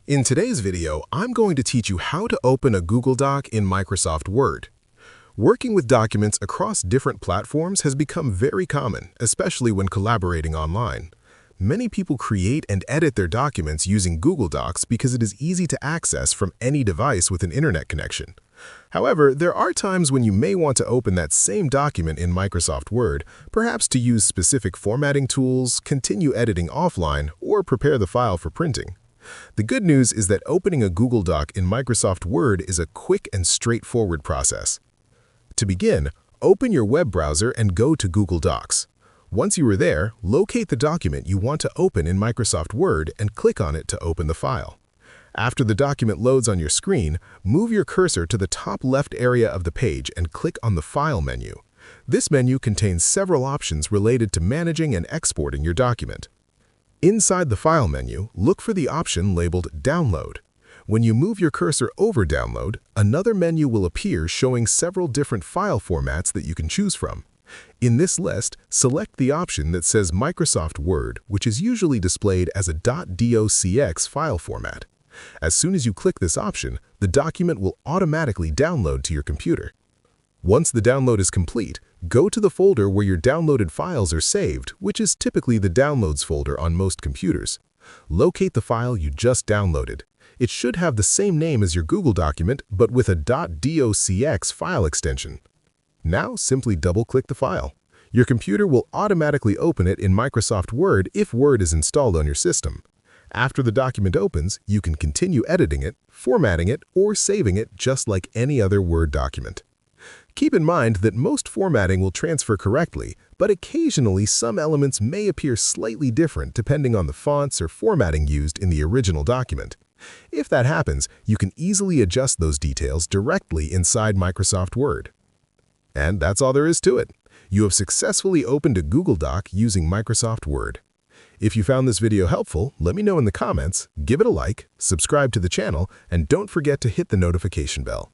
In today's video, I'm going to teach you how to open a Google Doc in Microsoft Word. Working with documents across different platforms has become very common, especially when collaborating online. Many people create and edit their documents using Google Docs because it is easy to access from any device with an internet connection. However, there are times when you may want to open that same document in Microsoft Word, perhaps to use specific formatting tools, continue editing offline, or prepare the file for printing. The good news is that opening a Google Doc in Microsoft Word is a quick and straightforward process. To begin, open your web browser and go to Google Docs. Once you are there, locate the document you want to open in Microsoft Word and click on it to open the file. After the document loads on your screen, move your cursor to the top left area of the page and click on the File menu. This menu contains several options related to managing and exporting your document. Inside the File menu, look for the option labeled Download. When you move your cursor over Download, another menu will appear showing several different file formats that you can choose from. In this list, select the option that says Microsoft Word, which is usually displayed as a .docx file format. As soon as you click this option, the document will automatically download to your computer. Once the download is complete, go to the folder where your downloaded files are saved, which is typically the Downloads folder on most computers. Locate the file you just downloaded. It should have the same name as your Google document, but with a .docx file extension. Now simply double-click the file. Your computer will automatically open it in Microsoft Word if Word is installed on your system. After the document opens, you can continue editing it, formatting it, or saving it just like any other Word document. Keep in mind that most formatting will transfer correctly, but occasionally some elements may appear slightly different depending on the fonts or formatting used in the original document. If that happens, you can easily adjust those details directly inside Microsoft Word. And that's all there is to it. You have successfully opened a Google Doc using Microsoft Word. If you found this video helpful, let me know in the comments, give it a like, subscribe to the channel, and don't forget to hit the notification bell.